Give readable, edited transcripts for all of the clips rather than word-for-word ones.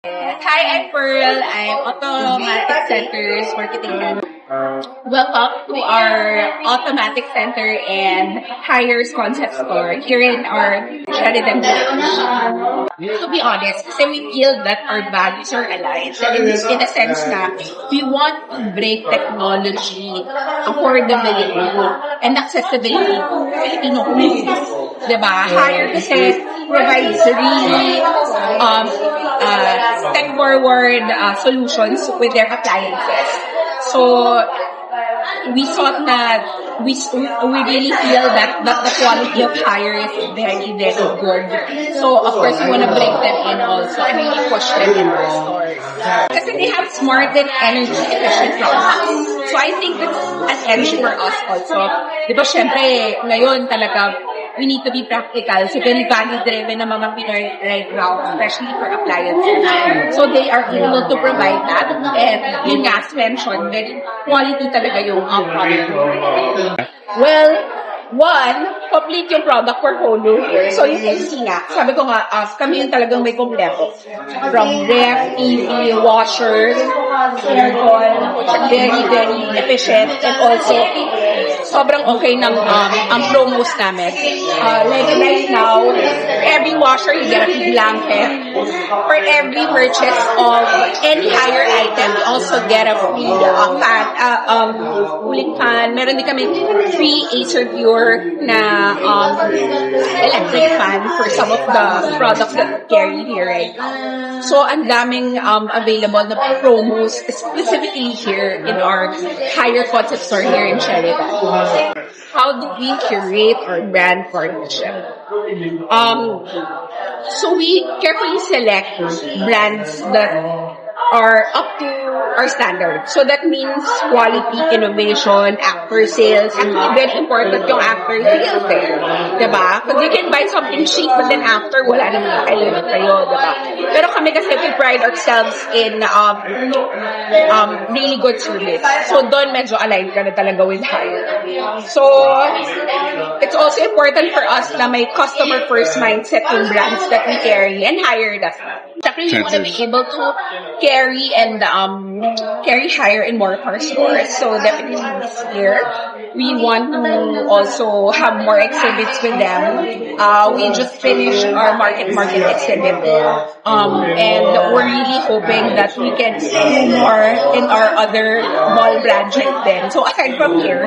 Hi, I'm Pearl. I'm Automatic Center's marketing manager. Welcome to our Automatic Center and Hires concept store here in our Sheridan. To be honest, kasi we feel that our values are aligned. In a sense na we want to bring technology, affordability, and accessibility to Filipino communities. Diba? Hire kasi provides really tech-forward solutions with their appliances. So, we thought that we really feel that the quality of hire is very, very good. So, of course, we want to bring them in also and really push them in our stores. Kasi they have smart and energy-efficient products. So, I think it's an edge for us also. Di ba, syempre, ngayon talaga, we need to be practical. So, very value-driven ng mga Pinoy right now, especially for appliances. So, they are able to provide that. And yun nga, as mentioned, very quality talaga yung product. Well, one, complete yung product portfolio here. So, you can see nga, sabi ko nga, kami yung talagang may kompleto. From ref, TV, washers, aircon, very, very efficient, and also, sobrang okay ng ang promos namin. Like right now, every washer, you get a free blanket. For every purchase of any higher item, you also get a free fan, cooling fan. Meron din kami free Acer Pure na electric fan for some of the products that we carry here. Right? So, ang daming available na promos, specifically here in our higher concept store here in Sheridan. How do we curate our brand partnership? So we carefully select brands that are up to our standard. So that means quality, innovation, after sales. Actually, very important yung after sales there. Diba? Because you can buy something cheap, but then after, wala namang kailangan kayo. Diba? Pero kami kasi we pride ourselves in really good service. So doon medyo aligned ka na talaga with hire. So, it's also important for us na may customer first mindset yung brands that we carry and hire that. Actually, we want to be able to carry and carry hire in more of our stores. So definitely this year, we want to also have more exhibits with them. We just finished our market exhibit. And we're really hoping that we can do more in our other mall branches then. So aside from here,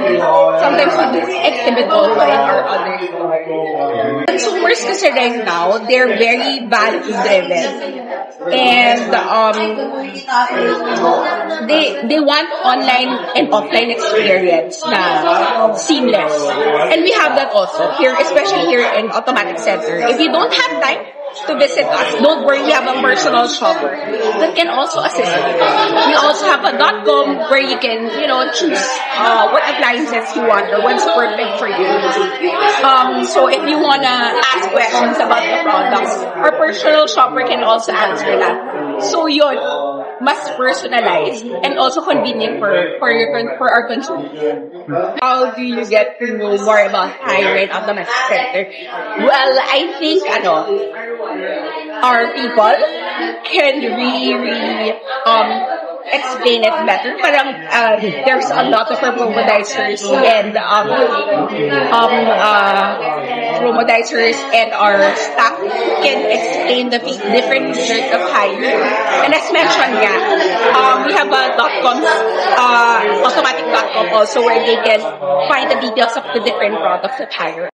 sometimes we do exhibit also in our other stores. Consumers kasi right now, they're very value-driven. And they want online and offline experience na seamless. And we have that also here, especially here in Automatic Center. If you don't have time to visit us, don't worry, we have a personal shopper that can also assist you. We also have a .com where you can, choose what appliances you want or what's perfect for you. So if you wanna ask questions about the products, our personal shopper can also answer that. So yun, mas personalized and also convenient for our consumers. How do you get to know more about hire and Automatic Center? Well, I think our people can really explain it better. Parang there's a lot of promodizers and promodizers and our staff can explain the different features of hire. And as mentioned we have a .com, automatic.com also where they can find the details of the different products of hire.